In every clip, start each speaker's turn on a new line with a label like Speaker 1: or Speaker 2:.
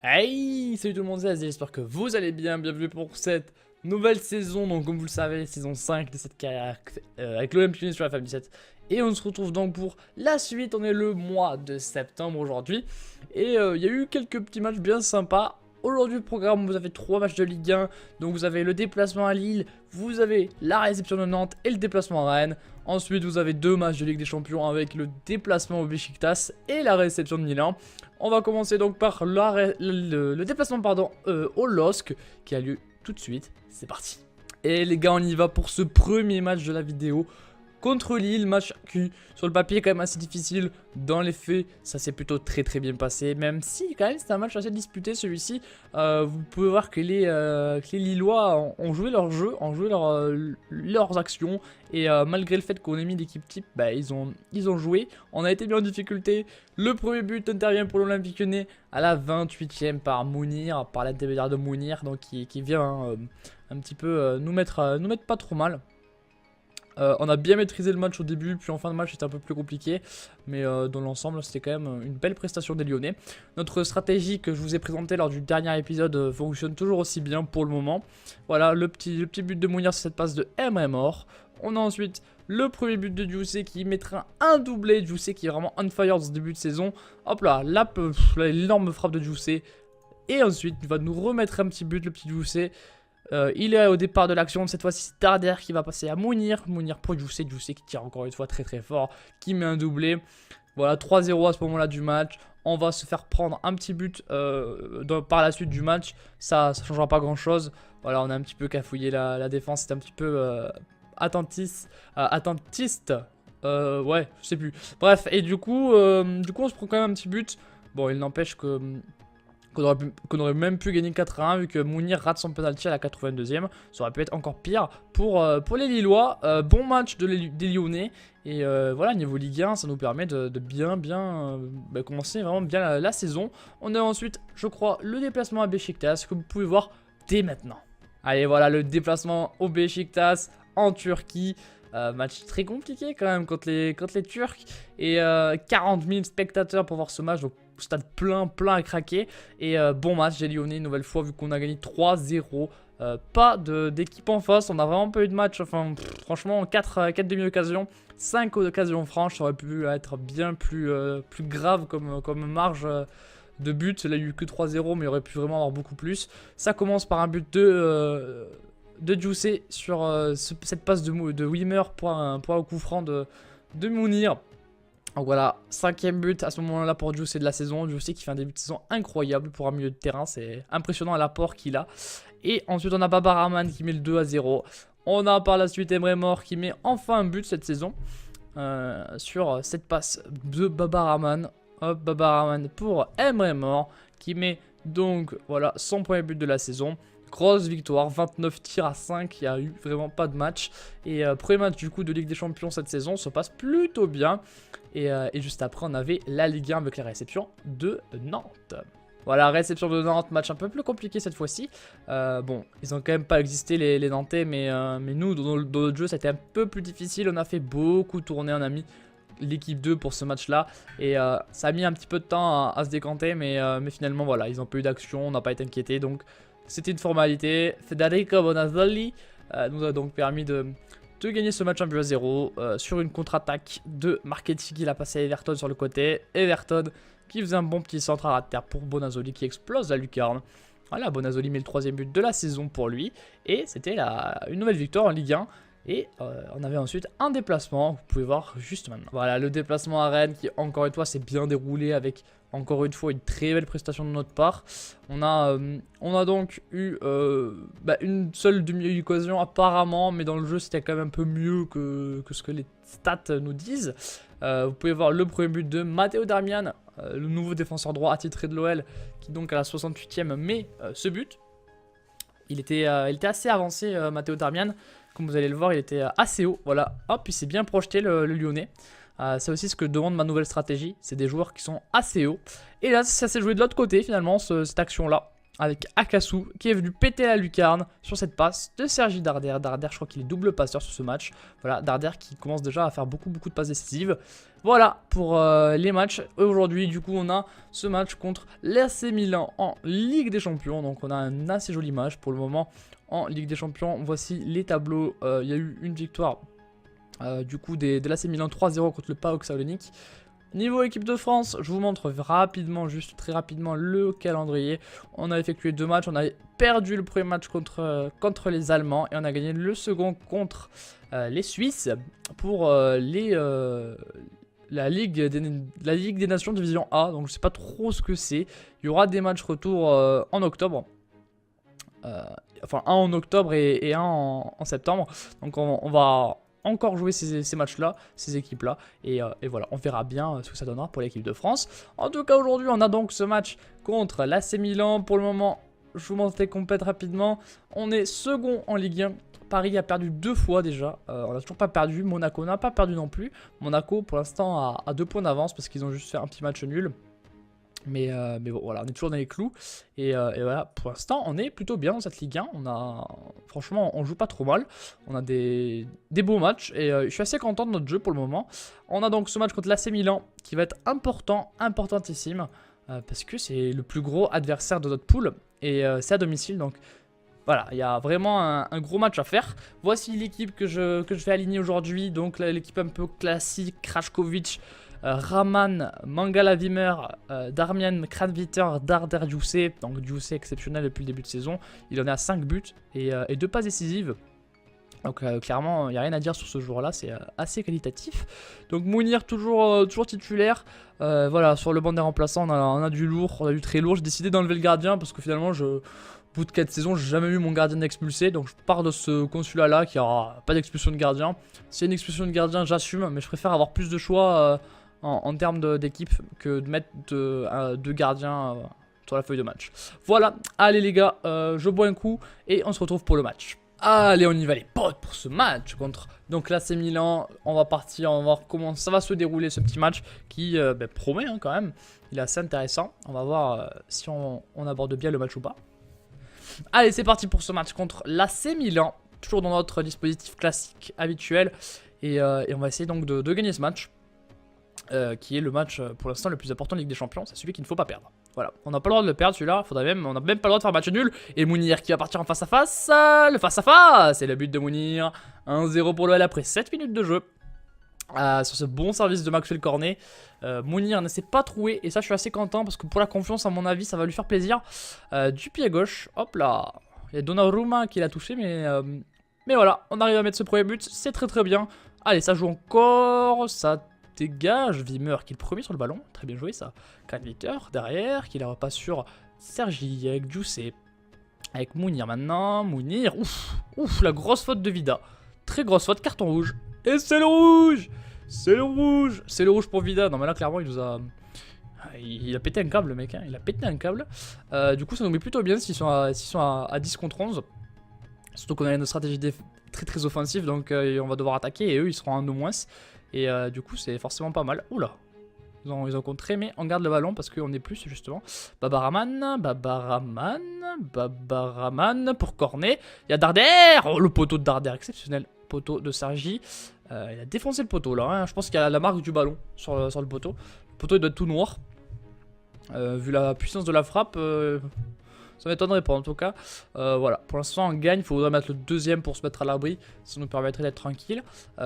Speaker 1: Hey, salut tout le monde, c'est Azzy, j'espère que vous allez bien, bienvenue pour cette nouvelle saison, donc comme vous le savez, saison 5 de cette carrière avec l'Olympique sur la Famille 7. Et on se retrouve donc pour la suite, on est le mois de septembre aujourd'hui, et il y a eu quelques petits matchs bien sympas. Aujourd'hui, le programme, vous avez 3 matchs de Ligue 1, donc vous avez le déplacement à Lille, vous avez la réception de Nantes et le déplacement à Rennes. Ensuite, vous avez 2 matchs de Ligue des Champions avec le déplacement au Beşiktaş et la réception de Milan. On va commencer donc par le déplacement au LOSC qui a lieu tout de suite. C'est parti. Et les gars, on y va pour ce premier match de la vidéo. Contre Lille, match qui sur le papier est quand même assez difficile. Dans les faits, ça s'est plutôt très bien passé. Même si quand même c'est un match assez disputé celui-ci. Vous pouvez voir que les Lillois ont joué leur jeu, ont joué leurs actions. Et malgré le fait qu'on ait mis l'équipe type, bah, ils ont joué. On a été bien en difficulté. Le premier but intervient pour l'Olympique Lyonnais à la 28e par Mounir, par l'intermédiaire de Mounir, donc qui vient un petit peu nous mettre pas trop mal. On a bien maîtrisé le match au début, puis en fin de match c'était un peu plus compliqué. Mais dans l'ensemble c'était quand même une belle prestation des Lyonnais. Notre stratégie que je vous ai présentée lors du dernier épisode fonctionne toujours aussi bien pour le moment. Voilà le petit but de Mounir sur cette passe de Emre Mor. On a ensuite le premier but de Djoussé qui mettra un doublé. Djoussé qui est vraiment on fire dans ce début de saison. Hop là, l'énorme frappe de Djoussé. Et ensuite il va nous remettre un petit but, le petit Djoussé. Il est au départ de l'action, cette fois-ci c'est Darder qui va passer à Mounir. Mounir pour Djoussé, Djoussé qui tire encore une fois très fort, qui met un doublé. Voilà, 3-0 à ce moment-là du match. On va se faire prendre un petit but par la suite du match. Ça ne changera pas grand-chose. Voilà, on a un petit peu cafouillé la défense, c'est un petit peu attentiste. Ouais, je sais plus. Bref, et du coup, on se prend quand même un petit but. Bon, il n'empêche que... qu'on aurait même pu gagner 4-1 vu que Mounir rate son penalty à la 82e. Ça aurait pu être encore pire pour les Lillois. Bon match des Lyonnais. Et voilà, niveau Ligue 1, ça nous permet de bien commencer vraiment bien la saison. On a ensuite, je crois, le déplacement à Beşiktaş que vous pouvez voir dès maintenant. Allez, voilà le déplacement au Beşiktaş en Turquie. Match très compliqué quand même contre les Turcs. Et 40 000 spectateurs pour voir ce match. Donc stade plein à craquer. Et bon match des Lyonnais une nouvelle fois vu qu'on a gagné 3-0. Pas d'équipe en face, on a vraiment pas eu de match. Enfin franchement 4 demi-occasions, 5 occasions franches. Ça aurait pu être bien plus grave comme marge de but. Là il n'y a eu que 3-0 mais il aurait pu vraiment avoir beaucoup plus. Ça commence par un but de Djoussé sur cette passe de Wimmer pour un coup franc de Mounir. Donc voilà, 5ème but à ce moment-là pour Djoussé de la saison. Djoussé qui fait un début de saison incroyable pour un milieu de terrain. C'est impressionnant l'apport qu'il a. Et ensuite on a Babaraman qui met le 2-0. On a par la suite Emre Mor qui met enfin un but cette saison. Sur cette passe de Babaraman. Hop, Babaraman pour Emre Mor qui met donc voilà son premier but de la saison. Grosse victoire, 29 tirs à 5, il n'y a eu vraiment pas de match. Et premier match du coup de Ligue des Champions cette saison se passe plutôt bien. Et juste après on avait la Ligue 1 avec la réception de Nantes. Voilà, réception de Nantes, match un peu plus compliqué cette fois-ci. Bon, ils ont quand même pas existé les Nantais, mais nous dans notre jeu c'était un peu plus difficile. On a fait beaucoup tourner, on a mis l'équipe 2 pour ce match là et ça a mis un petit peu de temps à se décanter mais finalement voilà, ils n'ont pas eu d'action, on n'a pas été inquiété donc c'était une formalité. Federico Bonazzoli nous a donc permis de gagner ce match 1-0 sur une contre-attaque de Marchetti qui l'a passé à Everton sur le côté. Everton qui faisait un bon petit centre à terre pour Bonazzoli qui explose la lucarne. Voilà, Bonazzoli met le 3ème but de la saison pour lui et c'était une nouvelle victoire en Ligue 1. Et on avait ensuite un déplacement, vous pouvez voir juste maintenant. Voilà, le déplacement à Rennes qui, encore une fois, s'est bien déroulé avec, encore une fois, une très belle prestation de notre part. On a donc eu une seule demi-occasion apparemment, mais dans le jeu, c'était quand même un peu mieux que ce que les stats nous disent. Vous pouvez voir le premier but de Matteo Darmian, le nouveau défenseur droit attitré de l'OL, qui donc à la 68e met ce but. Il était assez avancé, Matteo Darmian. Comme vous allez le voir, il était assez haut. Voilà, hop, il s'est bien projeté le Lyonnais. C'est aussi ce que demande ma nouvelle stratégie. C'est des joueurs qui sont assez hauts. Et là, ça s'est joué de l'autre côté finalement, cette action-là. avec Akasu qui est venu péter la lucarne sur cette passe de Sergi Darder. Darder, je crois qu'il est double passeur sur ce match. Voilà, Darder qui commence déjà à faire beaucoup de passes décisives. Voilà pour les matchs. Aujourd'hui, du coup, on a ce match contre l'AC Milan en Ligue des Champions. Donc, on a un assez joli match pour le moment en Ligue des Champions. Voici les tableaux. Il y a eu une victoire du coup de l'AC Milan 3-0 contre le PAOK Salonique. Niveau équipe de France, je vous montre rapidement, juste très rapidement, le calendrier. On a effectué 2 matchs, on a perdu le premier match contre les Allemands et on a gagné le second contre les Suisses pour la Ligue des Nations Division A. Donc je sais pas trop ce que c'est. Il y aura des matchs retour en octobre. Enfin un en octobre et un en septembre. Donc on va encore jouer ces matchs-là, ces équipes-là. Et voilà, on verra bien ce que ça donnera pour l'équipe de France. En tout cas, aujourd'hui, on a donc ce match contre l'AC Milan. Pour le moment, je vous montre les compètes rapidement. On est second en Ligue 1. Paris a perdu 2 fois déjà. On n'a toujours pas perdu. Monaco n'a pas perdu non plus. Monaco, pour l'instant, a 2 points d'avance parce qu'ils ont juste fait un petit match nul. Mais bon, voilà, on est toujours dans les clous. Et voilà, pour l'instant, on est plutôt bien dans cette Ligue 1. Franchement, on joue pas trop mal. On a des beaux matchs. Et je suis assez content de notre jeu pour le moment. On a donc ce match contre l'AC Milan qui va être importantissime. Parce que c'est le plus gros adversaire de notre pool. Et c'est à domicile. Donc voilà, il y a vraiment un gros match à faire. Voici l'équipe que je vais aligner aujourd'hui. Donc l'équipe un peu classique, Krajkovic, Raman, Mangala Wimmer, Darmian, Kranviter, Darder, Djoussé. Donc Djoussé exceptionnel depuis le début de saison. Il en est à 5 buts et 2 passes décisives. Donc clairement, il n'y a rien à dire sur ce joueur-là, c'est assez qualitatif. Donc Mounir toujours titulaire. Voilà, sur le banc des remplaçants, on a du lourd, on a du très lourd. J'ai décidé d'enlever le gardien parce que finalement, au bout de 4 saisons, j'ai jamais eu mon gardien expulsé. Donc je pars de ce consulat-là qui n'aura pas d'expulsion de gardien. S'il y a une expulsion de gardien, j'assume, mais je préfère avoir plus de choix en termes d'équipe que de mettre 2 gardiens sur la feuille de match. Voilà, allez les gars, je bois un coup et on se retrouve pour le match. Allez, on y va les potes pour ce match contre donc l'AC Milan. On va partir, on va voir comment ça va se dérouler ce petit match qui promet quand même. Il est assez intéressant. On va voir si on aborde bien le match ou pas. Allez, c'est parti pour ce match contre l'AC Milan. Toujours dans notre dispositif classique habituel. Et on va essayer donc de gagner ce match. Qui est le match pour l'instant le plus important de Ligue des Champions. C'est celui qu'il ne faut pas perdre. Voilà, on n'a pas le droit de le perdre celui-là, on n'a même pas le droit de faire un match nul. Et Mounir qui va partir en face à face. Le face à face, c'est le but de Mounir. 1-0 pour l'OL après 7 minutes de jeu. Sur ce bon service de Maxwell Cornet. Mounir ne s'est pas troué et ça je suis assez content parce que pour la confiance à mon avis ça va lui faire plaisir. Du pied gauche, hop là. Il y a Donnarumma qui l'a touché mais voilà, on arrive à mettre ce premier but, c'est très bien. Allez, ça joue encore, ça dégage, Wimmer qui est le premier sur le ballon, très bien joué ça. Kranviter derrière, qui la repasse sur Sergi avec Djoussé. Avec Mounir maintenant, Mounir, ouf, la grosse faute de Vida. Très grosse faute, carton rouge. Et c'est le rouge. C'est le rouge pour Vida. Non mais là clairement il nous a... Il a pété un câble le mec, hein. Il a pété un câble. Du coup ça nous met plutôt bien s'ils sont à 10 contre 11. Surtout qu'on a une stratégie très offensive, donc on va devoir attaquer et eux ils seront en 1 de moins. Et du coup c'est forcément pas mal. Oula, ils ont contré mais on garde le ballon parce qu'on est plus justement. Babaraman pour Cornet. Il y a Darder. Oh, le poteau de Darder, exceptionnel. Poteau de Sergi. Il a défoncé le poteau là, hein. Je pense qu'il y a la marque du ballon sur le poteau. Le poteau il doit être tout noir. Vu la puissance de la frappe, ça m'étonnerait pas en tout cas. Voilà, pour l'instant on gagne, il faudrait mettre le deuxième pour se mettre à l'abri. Ça nous permettrait d'être tranquille.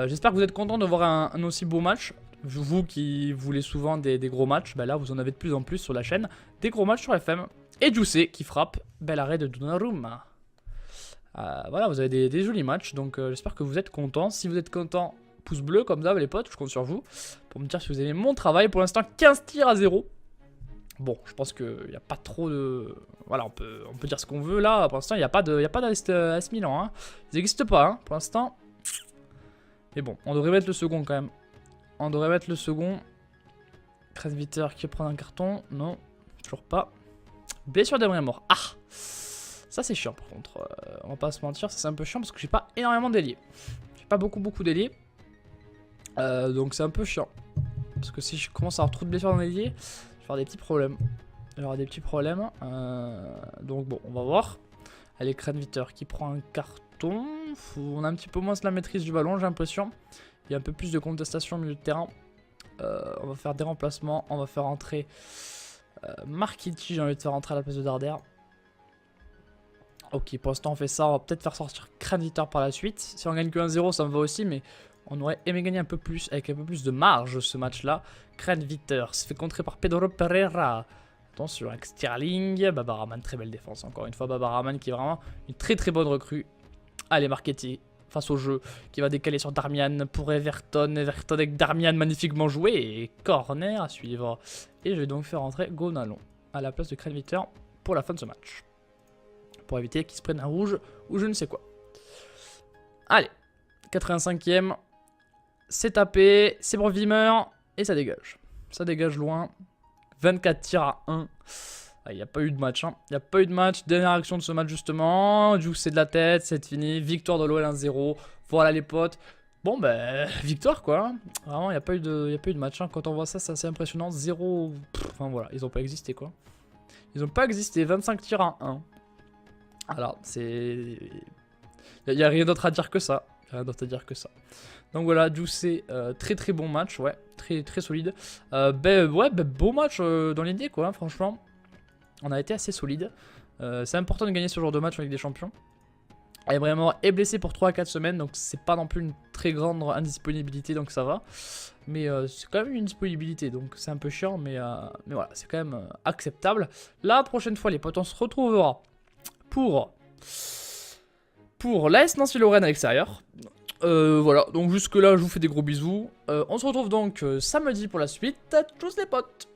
Speaker 1: J'espère que vous êtes contents de voir un aussi beau match. Vous qui voulez souvent des gros matchs, là vous en avez de plus en plus sur la chaîne. Des gros matchs sur FM. Et Djoussé qui frappe, bel arrêt de Donnarumma. Voilà, vous avez des jolis matchs, donc j'espère que vous êtes contents. Si vous êtes contents, pouce bleu comme ça les potes, je compte sur vous. Pour me dire si vous aimez mon travail. Pour l'instant 15 tirs à 0. Bon, je pense qu'il n'y a pas trop de... Voilà, on peut dire ce qu'on veut là. Pour l'instant, il n'y a pas d'AS Milan. Hein. Ils n'existent pas hein, pour l'instant. Mais bon, on devrait mettre le second quand même. On devrait mettre le second. Kranviter qui prend un carton. Non, toujours pas. Blessure d'Adrien mort. Ah, ça c'est chiant par contre. On va pas se mentir, ça c'est un peu chiant parce que j'ai pas énormément d'ailiers. J'ai pas beaucoup d'ailiers. Donc c'est un peu chiant. Parce que si je commence à avoir trop de blessures dans l'ailier, je vais avoir des petits problèmes. Il y aura des petits problèmes. Donc bon, on va voir. Allez, Kranviter qui prend un carton. On a un petit peu moins la maîtrise du ballon, j'ai l'impression. Il y a un peu plus de contestation au milieu de terrain. On va faire des remplacements. On va faire entrer Markici. J'ai envie de faire entrer à la place de Darder. Ok, pour l'instant on fait ça. On va peut-être faire sortir Kranviter par la suite. Si on gagne que 1-0, ça me va aussi. Mais on aurait aimé gagner un peu plus, avec un peu plus de marge ce match-là. Kranviter se fait contrer par Pedro Pereira. Attention avec Sterling. Babaraman, très belle défense. Encore une fois, Babaraman qui est vraiment une très très bonne recrue. Allez, Marchetti face au jeu, qui va décaler sur Darmian pour Everton. Everton avec Darmian magnifiquement joué. Et corner à suivre. Et je vais donc faire entrer Gonalon à la place de Kranviter pour la fin de ce match. Pour éviter qu'il se prenne un rouge ou je ne sais quoi. Allez, 85e. C'est tapé, c'est pour Wimmer. Et ça dégage. Ça dégage loin. 24 tirs à 1. Il n'y a pas eu de match. Il n'y a pas eu de match. Dernière action de ce match justement. Du coup c'est de la tête, c'est fini. Victoire de l'OL 1-0. Voilà les potes. Bon ben, victoire quoi. Vraiment il n'y a pas eu de match. Quand on voit ça, c'est assez impressionnant. 0. Enfin voilà, ils n'ont pas existé quoi. Ils n'ont pas existé. 25 tirs à 1. Alors c'est... Il n'y a rien d'autre à dire que ça. Donc voilà, Juicy, très très bon match, ouais, très très solide. Beau match dans l'idée quoi, franchement. On a été assez solide. C'est important de gagner ce genre de match avec des champions. Elle vraiment est blessée pour 3 à 4 semaines, donc c'est pas non plus une très grande indisponibilité, donc ça va. Mais c'est quand même une disponibilité, donc c'est un peu chiant, mais voilà, c'est quand même acceptable. La prochaine fois, les potes, on se retrouvera pour l'AS Nancy-Lorraine à l'extérieur. Voilà, donc jusque là je vous fais des gros bisous. On se retrouve donc samedi pour la suite. Tchuss les potes!